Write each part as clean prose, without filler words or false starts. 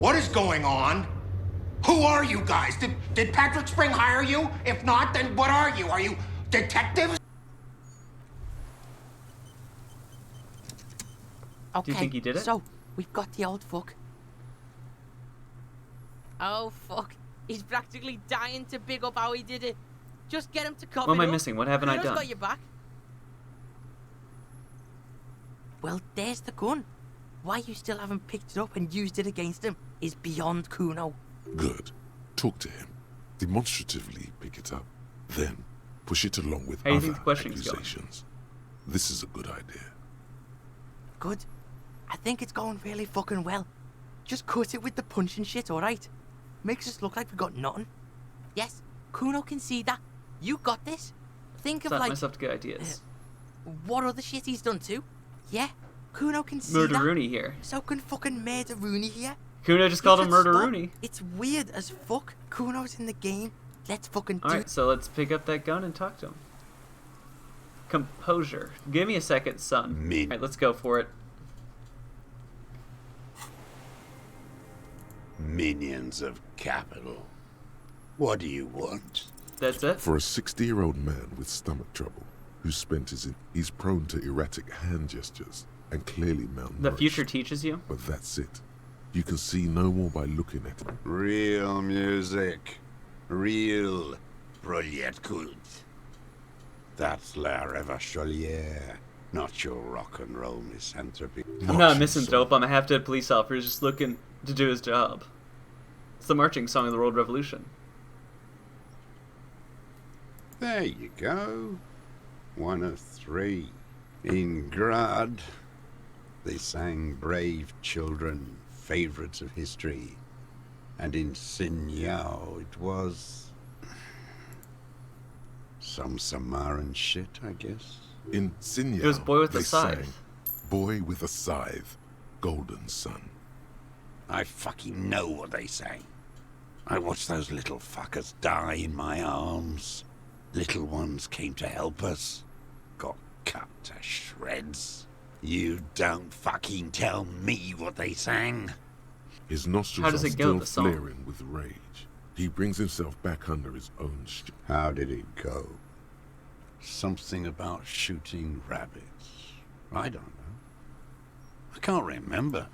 What is going on? Who are you guys? Did Patrick Spring hire you? If not, then what are you? Are you detectives? Okay, Do you think he did it? So, we've got the old fuck. Oh, fuck. He's practically dying to big up how he did it. Just get him to cover What am I up. missing? What haven't I Kuno's done? got your back. Well, there's the gun. Why you still haven't picked it up and used it against him is beyond Kuno. Good. Talk to him. Demonstratively pick it up. Then push it along with How do you other think the questioning's going? accusations. This is a good idea. Good. I think it's going really fucking well. Just cut it with the punch and shit, alright? Makes us look like we got nothing. Yes, Kuno can see that. You got this. Think of Set like myself to good ideas. what other shit he's done too. Yeah, Kuno can see Murder that. Rooney here. So can fucking Murder Rooney here. Kuno just We called him could Murder stop. Rooney. It's weird as fuck. Kuno's in the game. Let's fucking do Alright, so let's pick up that gun and talk to him. Composure. Give me a second, son. Alright, let's go for it. Minions of capital. What do you want? That's it? For a 60-year-old man with stomach trouble, who spent he's prone to erratic hand gestures and clearly malnourished. The future teaches you? But that's it. You can see no more by looking at it. Real music. Real Brilliant Kult. That's La Revacholière, not your rock and roll misanthropy. I'm not a misanthrope, I'm a half-dead police officer who's just looking to do his job. It's the marching song of the World Revolution. There you go. 1 of 3. In Grad, they sang Brave Children, favourites of history. And in Sinyao, it was some Samaran shit, I guess. In Sinyao, It was Boy with a they Scythe. sang Boy with a Scythe, Golden Sun. I fucking know what they say. I watched those little fuckers die in my arms. Little ones came to help us. Got cut to shreds. You don't fucking tell me what they sang. His nostrils How does are it go, still the song? flaring with rage. He brings himself back under his own How did it go? Something about shooting rabbits. I don't know. I can't remember.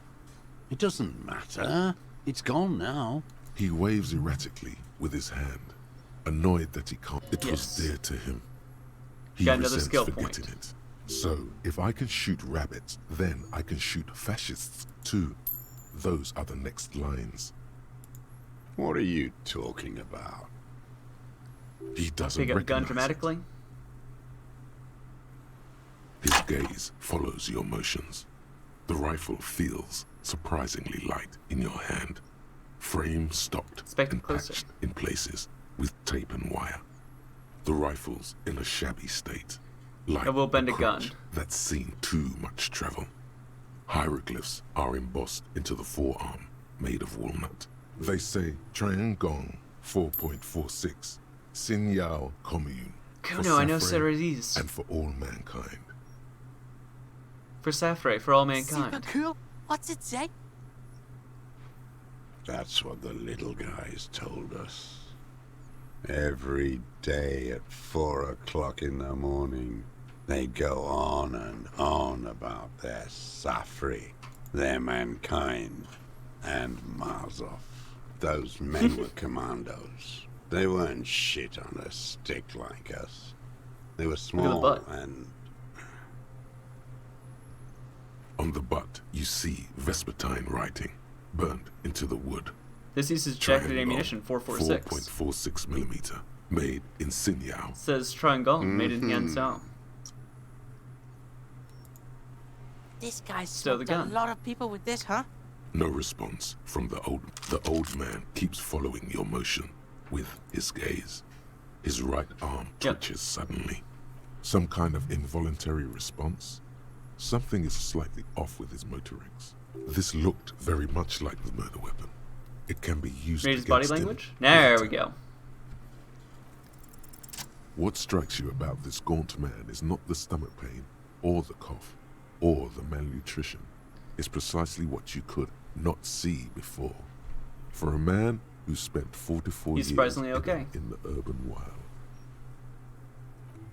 It doesn't matter. It's gone now. He waves erratically with his hand, annoyed that he can't. It was Yes. dear to him. He Got another resents skill forgetting point. it. So, if I can shoot rabbits, then I can shoot fascists too. Those are the next lines. What are you talking about? He doesn't Pick up gun recognize it. dramatically. His gaze follows your motions. The rifle feels surprisingly light in your hand. Frame stopped Inspect and closer. patched in places with tape and wire. The rifle's in a shabby state. Like I will bend a a gun. crutch that's seen too much travel. Hieroglyphs are embossed into the forearm, made of walnut. They say Triangong 4.46, Sinyao Commune. for Kuno, I know Safre Ceres. and for all mankind. For Safre, for all Super mankind. cool. What's it say? That's what the little guys told us. Every day at 4 o'clock in the morning, they go on and on about their Safri, their mankind, and Mazov. Those men were commandos. They weren't shit on a stick like us. They were small butt. and... On the butt, you see Vespertine writing, burned into the wood. This uses jacketed Triangle, ammunition, 446. 4.46 millimeter, made in Sinyao. Says Triangle, made in Yanzhou. This guy's Stow the smoked a gun. lot of people with this, huh? No response from the old. The old man keeps following your motion with his gaze. His right arm Yep. twitches suddenly. Some kind of involuntary response. Something is slightly off with his motorics. This looked very much like the murder weapon. It can be used Read his body against him language? There later. we go. What strikes you about this gaunt man is not the stomach pain, or the cough, or the malnutrition. It's precisely what you could not see before. For a man who spent 44 He's years surprisingly okay. in the urban wild.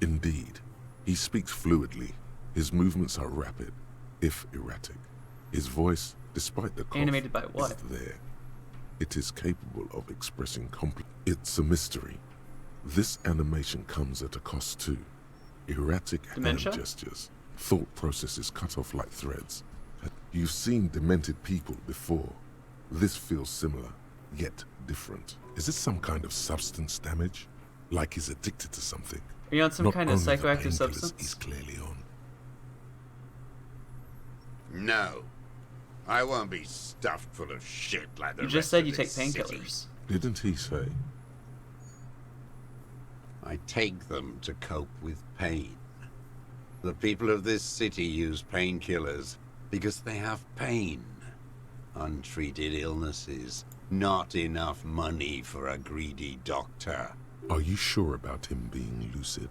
Indeed, he speaks fluidly. His movements are rapid, if erratic. His voice, despite the cough, Animated by what? is there. It is capable of expressing It's a mystery. This animation comes at a cost too. Erratic Dementia? hand gestures, thought processes cut off like threads. You've seen demented people before. This feels similar, yet different. Is this some kind of substance damage? Like he's addicted to something? Are you on some Not kind of only the psychoactive painkillers substance? he's clearly on. No. I won't be stuffed full of shit like the You rest just said of you take this city. painkillers. Didn't he say? I take them to cope with pain. The people of this city use painkillers because they have pain. Untreated illnesses, not enough money for a greedy doctor. Are you sure about him being lucid?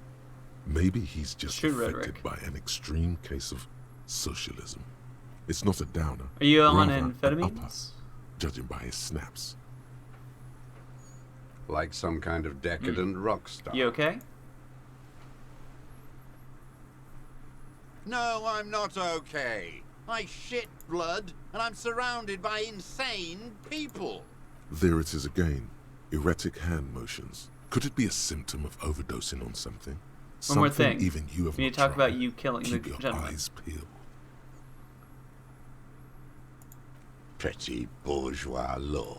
Maybe he's just True affected rhetoric. by an extreme case of socialism. It's not a downer. Are you on rather an amphetamines? upper, judging by his snaps. Like some kind of decadent rock star. You okay? No, I'm not okay. I shit blood, and I'm surrounded by insane people. There it is again. Erratic hand motions. Could it be a symptom of overdosing on something? One more Something thing. even you have We not need to talk tried. about you killing Keep the your gentleman. eyes peeled. Petty bourgeois law.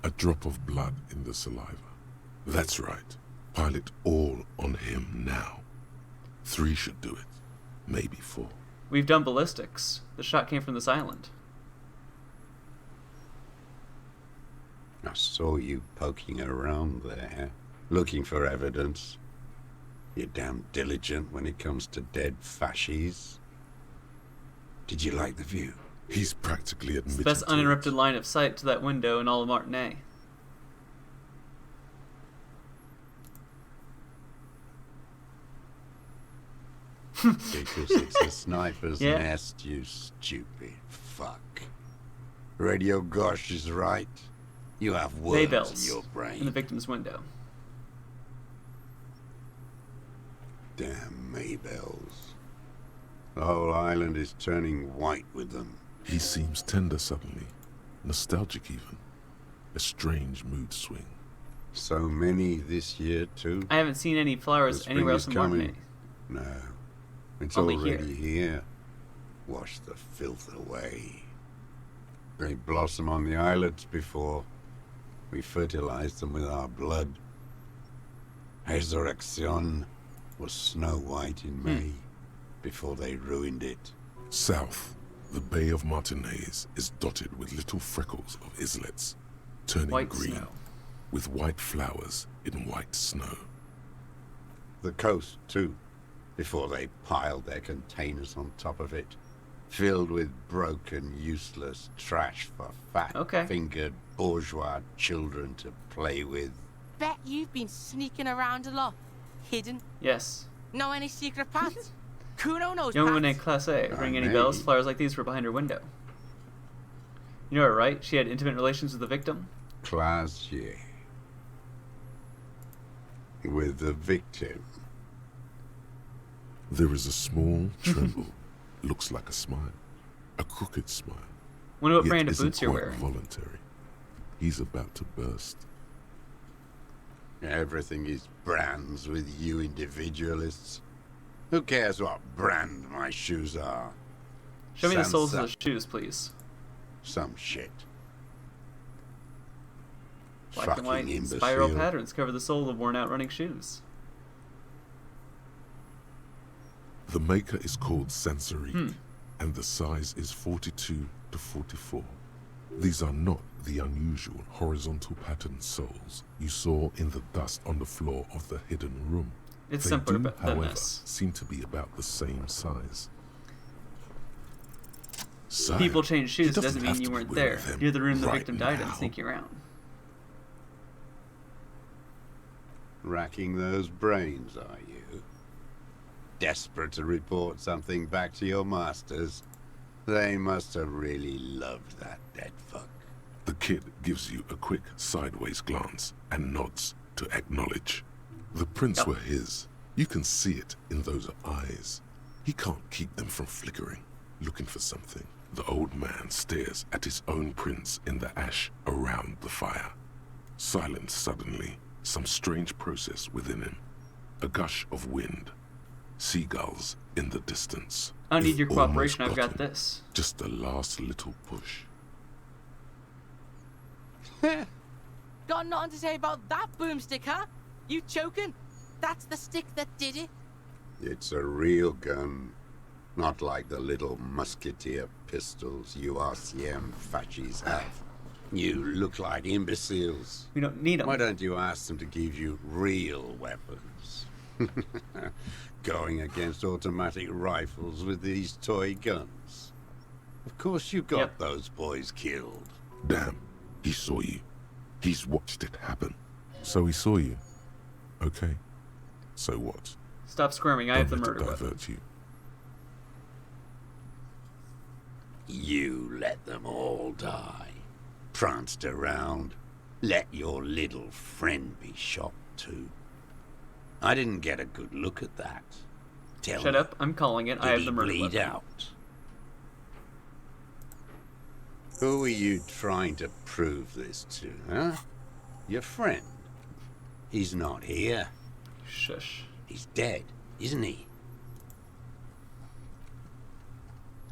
A drop of blood in the saliva. That's right. Pile it all on him now. 3 should do it. Maybe 4. We've done ballistics. The shot came from this island. I saw you poking around there, looking for evidence. You're damn diligent when it comes to dead fascies. Did you like the view? He's practically It's admitted the best to uninterrupted it. line of sight to that window in all of Martinet. Because it's a sniper's Yeah. nest, you stupid fuck. Radio Gosh is right. You have words in Maybells your in the brain. victim's window. Damn Maybells. The whole island is turning white with them. He seems tender suddenly. Nostalgic even. A strange mood swing. So many this year, too. I haven't seen any flowers The spring anywhere is else in coming. Martinet. No. It's Only already here. Wash the filth away. They blossom on the islets before we fertilize them with our blood. Resurrection was Snow White in May before they ruined it. South, the Bay of Martinez is dotted with little freckles of islets, turning White green, snow. with white flowers in white snow. The coast, too, before they piled their containers on top of it, filled with broken, useless trash for fat-fingered bourgeois children to play with. Bet you've been sneaking around a lot. Hidden. Yes. Know any secret paths? Kuno knows Young woman paths. named Class A. Ring any may. bells? Flowers like these were behind her window. You know her, right? She had intimate relations with the victim. Classier. With the victim. There is a small tremble, looks like a smile, a crooked smile. Wonder what yet brand of isn't boots you're quite wearing. voluntary. He's about to burst. Everything is brands with you individualists. Who cares what brand my shoes are? Show me the soles of Sansa. the shoes, please. Some shit. Black Fucking and white imbecile. spiral patterns cover the sole of worn-out running shoes. The maker is called Sansarique, and the size is 42 to 44. These are not the unusual horizontal patterned soles you saw in the dust on the floor of the hidden room. It's They simpler do, than however, this. seem to be about the same size. Sire, People change he shoes doesn't have mean you to be weren't wearing there. them Near the room the right victim died in, now. sneaking around. Racking those brains, are you? Desperate to report something back to your masters? They must have really loved that dead fuck. The kid gives you a quick sideways glance and nods to acknowledge. The prints were his. You can see it in those eyes. He can't keep them from flickering, looking for something. The old man stares at his own prints in the ash around the fire. Silent suddenly, some strange process within him. A gush of wind. Seagulls in the distance. I don't need your They've almost cooperation, I've got him. this. Just the last little push. Got nothing to say about that boomstick, huh? You choking? That's the stick that did it. It's a real gun. Not like the little musketeer pistols you RCM fascists have. You look like imbeciles. We don't need them. Why don't you ask them to give you real weapons? Going against automatic rifles with these toy guns. Of course you got those boys killed. Damn, he saw you. He's watched it happen. So he saw you. Okay. So what? Stop squirming, I have the Don't let murder it weapon. divert you. You let them all die. Pranced around. Let your little friend be shot too. I didn't get a good look at that. Tell Shut me, up, I'm calling it. I did have he the murder bleed weapon. out? Who are you trying to prove this to, huh? Your friend? He's not here. Shush. He's dead, isn't he?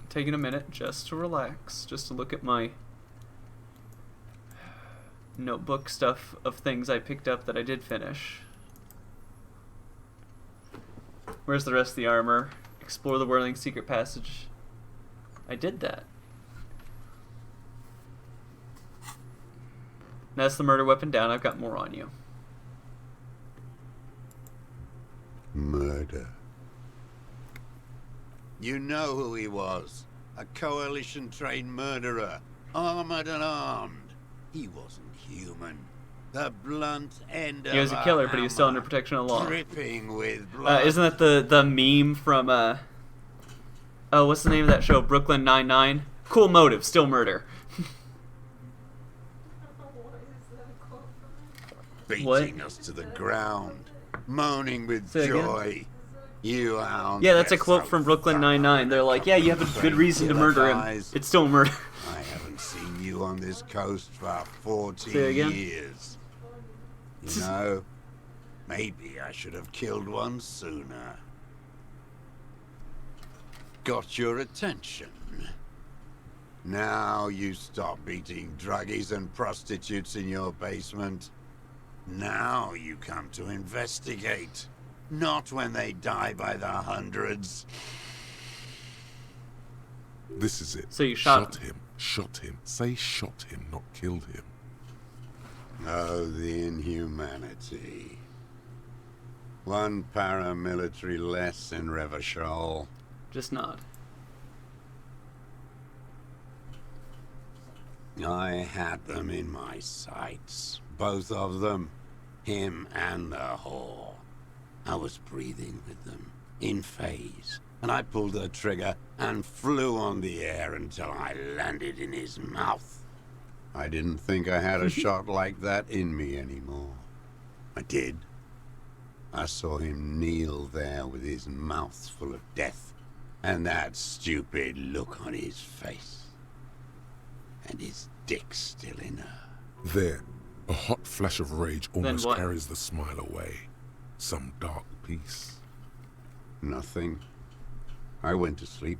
Taking a minute just to relax, just to look at my notebook stuff of things I picked up that I did finish. Where's the rest of the armor? Explore the whirling secret passage. I did that. That's the murder weapon down. I've got more on you. Murder. You know who he was. A coalition-trained murderer. Armored and armed. He wasn't human. The blunt end of He was a killer, but he was still under protection of law. Dripping with blood. Isn't that the meme from oh, what's the name of that show? Brooklyn Nine-Nine? Cool motive, still murder. Beating us to the ground. Moaning with Say again? joy. You hound. Yeah, that's a quote from Brooklyn Nine-Nine. They're like, yeah, you have a good reason to murder him. It's still murder. I haven't seen you on this coast for 40 Say again? years. You know, maybe I should have killed one sooner. Got your attention. Now you stop beating druggies and prostitutes in your basement. Now you come to investigate. Not when they die by the hundreds. This is it. So you shot him. Shot him. Say shot him, not killed him. Oh, the inhumanity. One paramilitary less in Revachol. Just nod. I had them in my sights. Both of them. Him and the whore. I was breathing with them, in phase, and I pulled the trigger and flew on the air until I landed in his mouth. I didn't think I had a shot like that in me anymore. I did. I saw him kneel there with his mouth full of death, and that stupid look on his face. And his dick still in her. There, a hot flash of rage almost what? carries the smile away. Some dark peace. Nothing. I went to sleep.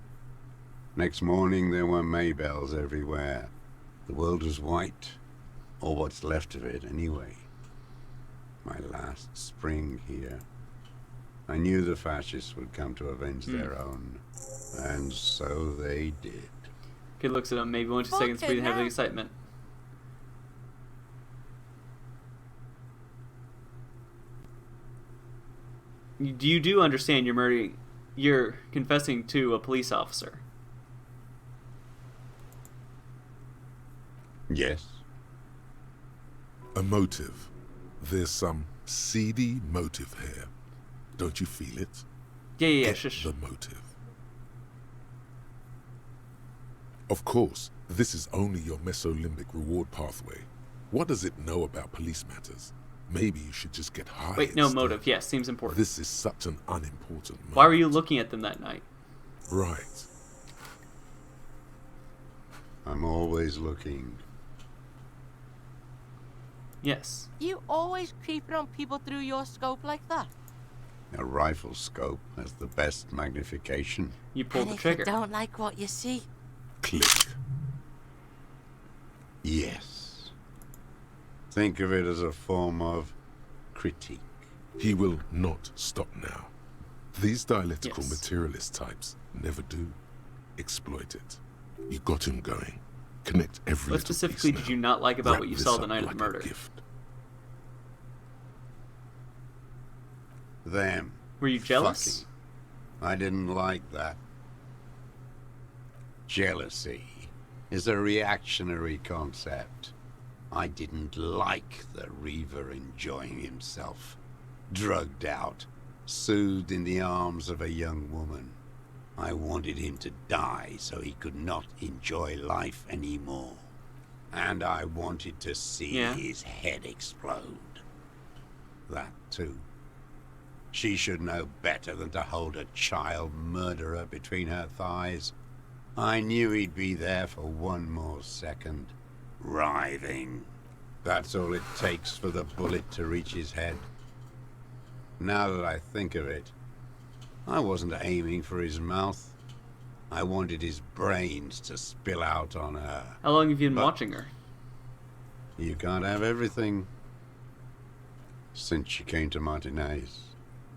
Next morning there were Maybells everywhere. The world was white. Or what's left of it, anyway. My last spring here. I knew the fascists would come to avenge their own. And so they did. Kid looks at him, maybe 1 2 seconds, breathing heavily, excitement. You do understand you're murdering, you're confessing to a police officer. Yes. A motive. There's some seedy motive here. Don't you feel it? Yeah, Get shush. the motive. Of course, This is only your mesolimbic reward pathway. What does it know about police matters? Maybe you should just get high. Wait, no, instead. motive. Yes, seems important. This is such an unimportant moment. Why were you looking at them that night? Right. I'm always looking. Yes. You always creeping on people through your scope like that? A rifle scope has the best magnification. You pulled And the if trigger. you don't like what you see, Click. Yes. Think of it as a form of critique. He will not stop now. These dialectical Yes. materialist types never do. Exploit it. You got him going. Connect every What little specifically piece did you now. not like about Wrap what you this saw the up night of like the a murder? gift. Them. Were you jealous? Fucking. I didn't like that. Jealousy is a reactionary concept. I didn't like the Reaver enjoying himself, drugged out, soothed in the arms of a young woman. I wanted him to die so he could not enjoy life anymore. And I wanted to see his head explode. That too. She should know better than to hold a child murderer between her thighs. I knew he'd be there for one more second, writhing. That's all it takes for the bullet to reach his head. Now that I think of it, I wasn't aiming for his mouth. I wanted his brains to spill out on her. How long have you been But- watching her? You can't have everything. Since she came to Martinez,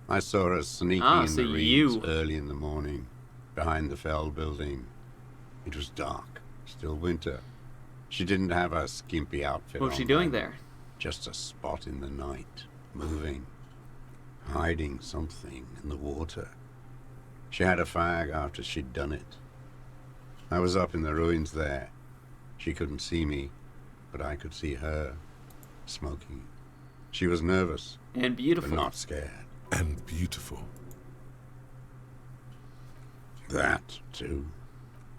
I saw her sneaking in so the reeds you- early in the morning, behind the Fell building. It was dark, still winter. She didn't have her skimpy outfit What was she on doing then. there? Just a spot in the night, moving, hiding something in the water. She had a fag after she'd done it. I was up in the ruins there. She couldn't see me, but I could see her, smoking. She was nervous, And but beautiful. not scared. And beautiful. That, too.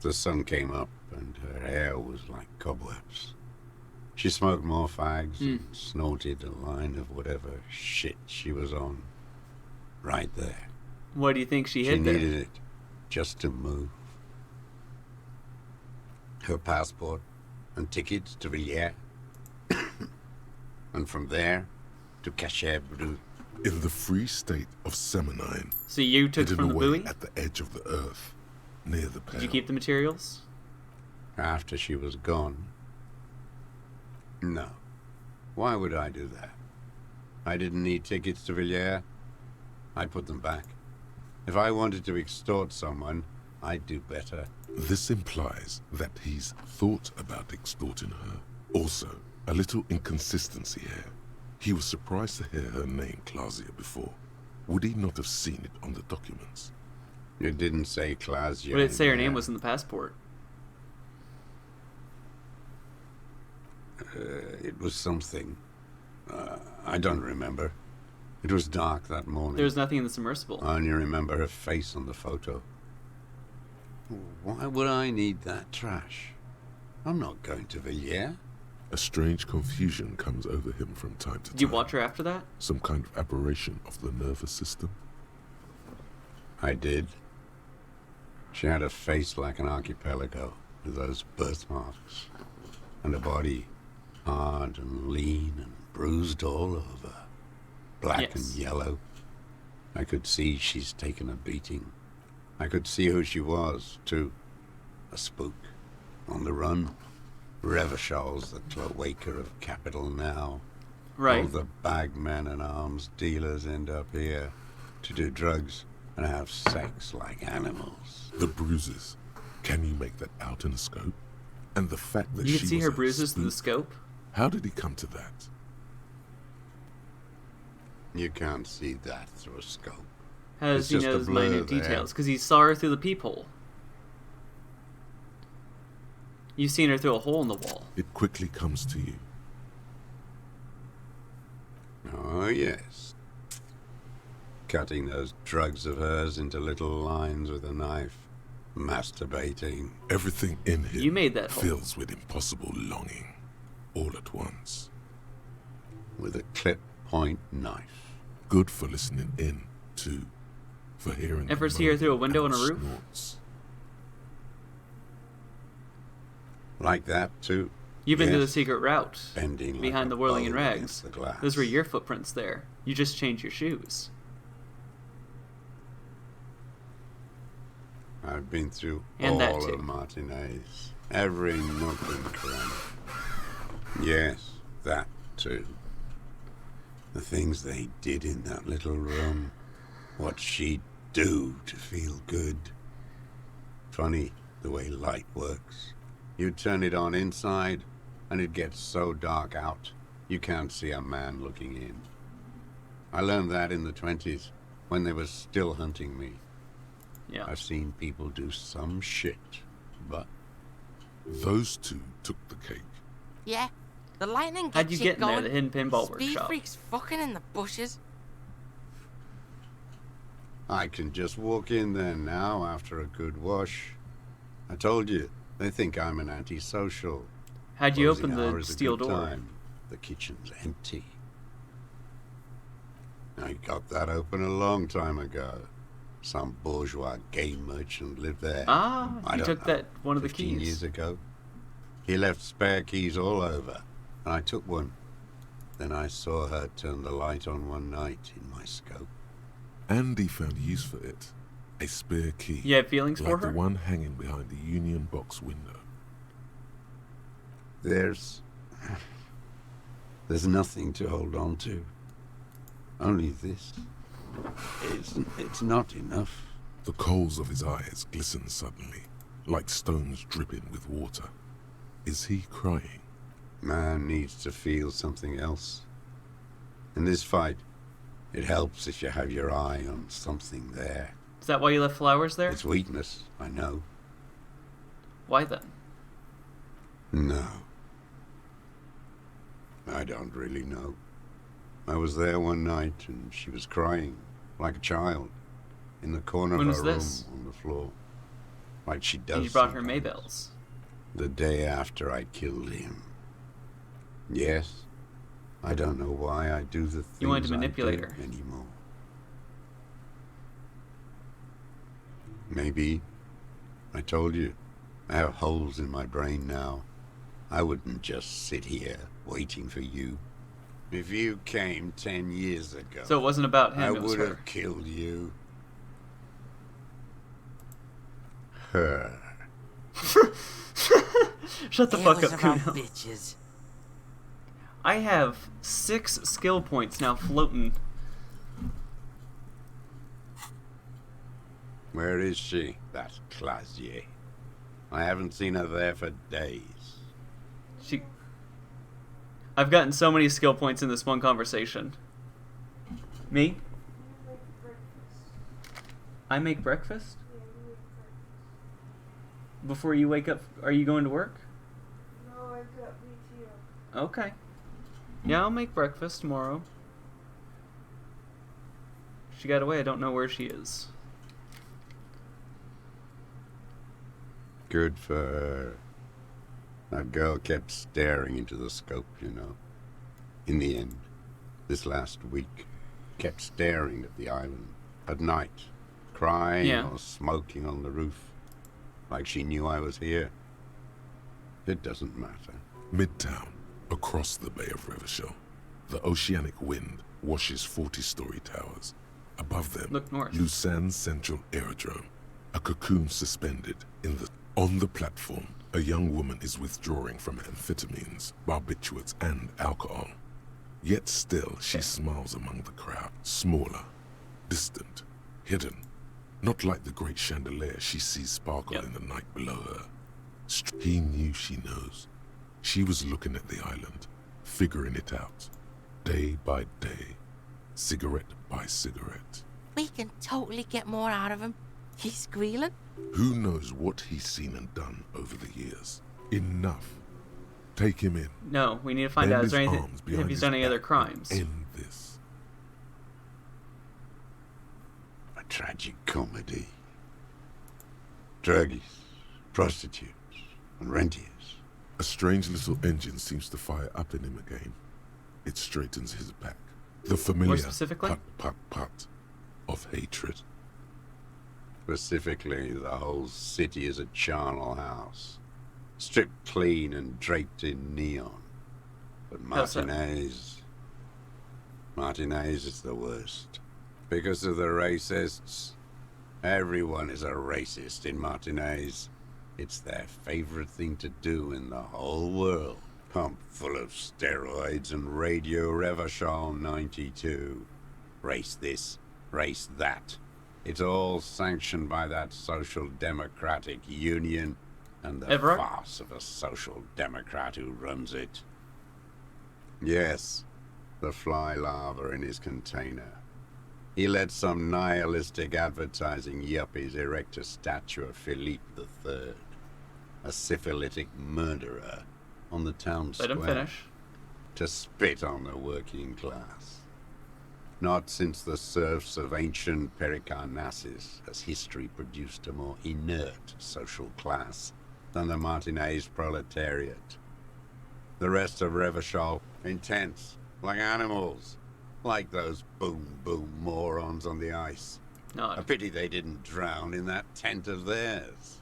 The sun came up, and her hair was like cobwebs. She smoked more fags and snorted a line of whatever shit she was on. Right there. What do you think she She hid there? needed it just to move. Her passport and tickets to Villiers. And from there to Cachet Brut. In the free state of Seminine, So you took it hidden from the away buoy? at the edge of the earth, near the pale. Did you keep the materials? After she was gone. No. Why would I do that? I didn't need tickets to Villiers. I put them back. If I wanted to extort someone, I'd do better. This implies that he's thought about extorting her. Also, a little inconsistency here. He was surprised to hear her name Clausia before. Would he not have seen it on the documents? It didn't say Clausia. What did it say her in name there. was in the passport? It was something. I don't remember. It was dark that morning. There was nothing in the submersible. I only remember her face on the photo. Why would I need that trash? I'm not going to Villiers. A strange confusion comes over him from time to time. Did you watch her after that? Some kind of aberration of the nervous system? I did. She had a face like an archipelago, with those birthmarks, and a body hard and lean and bruised all over, black and Yes. yellow. I could see she's taken a beating. I could see who she was, too. A spook, on the run. Revachol's the cloaca of capital now. Right. All the bagmen and arms dealers end up here to do drugs and have sex like animals. The bruises. Can you make that out in a scope? And the fact that You she could see was her a bruises through the spook? scope? How did he come to that? You can't see that through a scope. How does It's he just know a those blur minute there. details? Because he saw her through the peephole. You've seen her through a hole in the wall. It quickly comes to you. Oh, yes. Cutting those drugs of hers into little lines with a knife. masturbating. Everything in him You made that hole. fills with impossible longing, all at once. With a clip point knife. Good for listening in, too. For hearing Ever the see her through a moaning window and on a roof? snorts. Like that, too. You've been to the Yes. secret route. Bending like behind a the whirling in bow rags. against the glass. Those were your footprints there. You just changed your shoes. I've been through And that all too. of Martinez. Every nook and cranny. Yes, that too. The things they did in that little room. What she'd do to feel good. Funny the way light works. You turn it on inside, and it gets so dark out, you can't see a man looking in. I learned that in the 20s, when they were still hunting me. Yeah. I've seen people do some shit, but Those two took the cake. Yeah, the lightning gets How'd you get in there? going. The hidden pinball Speed workshop. freaks fucking in the bushes. I can just walk in there now after a good wash. I told you, they think I'm an antisocial. How'd you Closing open hour the is a steel good door? time. The kitchen's empty. I got that open a long time ago. Some bourgeois game merchant lived there. Ah, I you don't took know, that one of the 15 keys. years ago. He left spare keys all over, and I took one. Then I saw her turn the light on one night in my scope. Andy found use for it. A spare key. You have feelings like for her? the one hanging behind the Union Box window. There's nothing to hold on to. Only this. It's not enough. The coals of his eyes glisten suddenly, like stones dripping with water. Is he crying? Man needs to feel something else. In this fight, it helps if you have your eye on something there. Is that why you left flowers there? It's weakness, I know. Why then? No. I don't really know. I was there one night and she was crying, like a child, in the corner When of was her room this? on the floor. Like she does And you brought her sometimes. Maybells. The day after I killed him. Yes. I don't know why I do the things You wanted to I manipulate do her. anymore. Maybe. I told you. I have holes in my brain now. I wouldn't just sit here waiting for you. If you came 10 years ago, So it wasn't about I him, it was would her. have killed you. Her. Shut the It fuck was up, about Kuno. bitches. I have 6 skill points now floating. Where is she? That Clasier. I haven't seen her there for days. I've gotten so many skill points in this one conversation. Me? I make breakfast? Before you wake up, are you going to work? No, I got BTO. Okay. Yeah, I'll make breakfast tomorrow. She got away, I don't know where she is. Good for her. That girl kept staring into the scope, you know. In the end, this last week, kept staring at the island. At night, crying Yeah. or smoking on the roof. Like she knew I was here. It doesn't matter. Midtown, across the Bay of Revachol, the oceanic wind washes 40-story towers. Above them, Look north. Lucerne Central Aerodrome, a cocoon suspended in the... On the platform, a young woman is withdrawing from amphetamines, barbiturates, and alcohol. Yet still, she smiles among the crowd, smaller, distant, hidden. Not like the great chandelier she sees sparkle in the night below her. He knew she knows. She was looking at the island, figuring it out, day by day, cigarette by cigarette. We can totally get more out of him. He's squealing. Who knows what he's seen and done over the years? Enough. Take him in. No, we need to find Bend out is there his anything, arms if behind he's his done any other back crimes. and End this. A tragic comedy. Druggies, prostitutes, and rentiers. A strange little engine seems to fire up in him again. It straightens his back. The familiar specifically? put, put, put of hatred. Specifically, the whole city is a charnel house. Stripped clean and draped in neon. But How's that? Martinez is the worst. Because of the racists. Everyone is a racist in Martinez. It's their favorite thing to do in the whole world. Pump full of steroids and Radio Revachol 92. Race this, race that. It's all sanctioned by that social democratic union and the Everett? farce of a social democrat who runs it. Yes, the fly larva in his container. He let some nihilistic advertising yuppies erect a statue of Philippe III, a syphilitic murderer, on the town square. Let him finish. To spit on the working class. Not since the serfs of ancient Pericarnassus has history produced a more inert social class than the Martinez proletariat. The rest of Revachol, intense, like animals, like those boom-boom morons on the ice. No. A pity they didn't drown in that tent of theirs.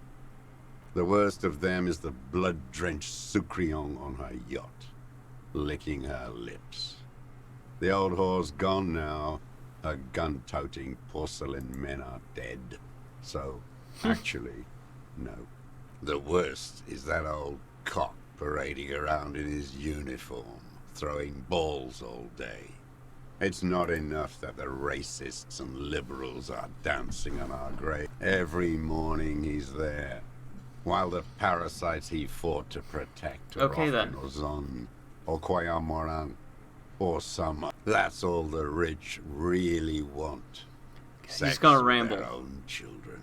The worst of them is the blood-drenched Sucrion on her yacht, licking her lips. The old whore's gone now. Her gun-toting porcelain men are dead. So, actually, no. The worst is that old cock parading around in his uniform, throwing balls all day. It's not enough that the racists and liberals are dancing on our grave. Every morning he's there, while the parasites he fought to protect are Okay, then. Ozon, or Quayamoran, or some. That's all the rich really want. He's gonna with ramble. their own children.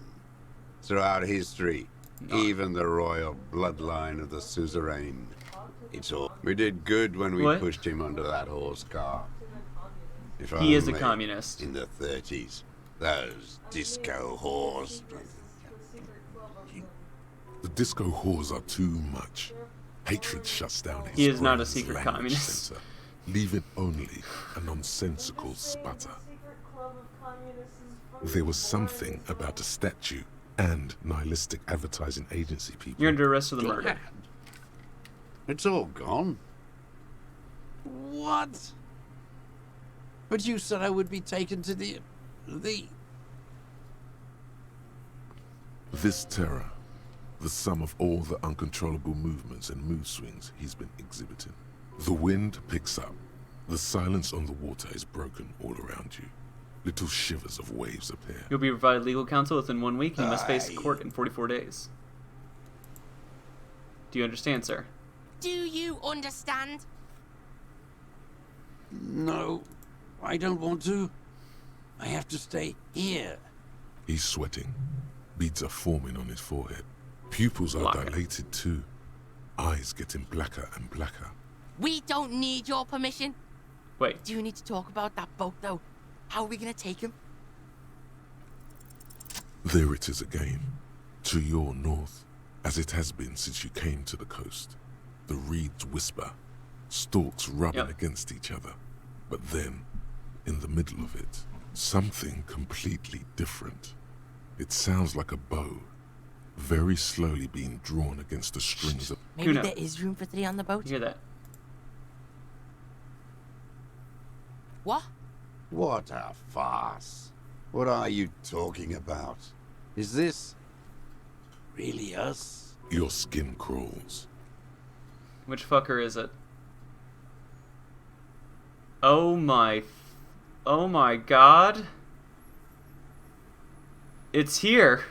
Throughout history, even the royal bloodline of the suzerain. It's all. We did good when we What? pushed him under that horse car. If He is a only communist. in the 30s. Those disco whores. The disco whores are too much. Hatred shuts down his He is not a brain's secret language communist. center, leaving only a nonsensical sputter. There was something about a statue and nihilistic advertising agency people. You're under arrest for the murder. Glad. It's all gone. What? But you said I would be taken to the... This terror, the sum of all the uncontrollable movements and mood swings he's been exhibiting. The wind picks up. The silence on the water is broken all around you. Little shivers of waves appear. You'll be provided legal counsel within 1 week, and you must face court in 44 days. Do you understand, sir? Do you understand? No, I don't want to. I have to stay here. He's sweating. Beads are forming on his forehead. Pupils are Lock it. dilated too. Eyes getting blacker and blacker. We don't need your permission. Wait. Do you need to talk about that boat, though? How are we gonna take him? There it is again. To your north, as it has been since you came to the coast. The reeds whisper, stalks rubbing Yep. against each other. But then, in the middle of it, something completely different. It sounds like a bow, very slowly being drawn against the strings of... Maybe Kuno. there is room for 3 on the boat. You hear that? What? What a farce. What are you talking about? Is this really us? Your skin crawls. Which fucker is it? Oh my god. It's here.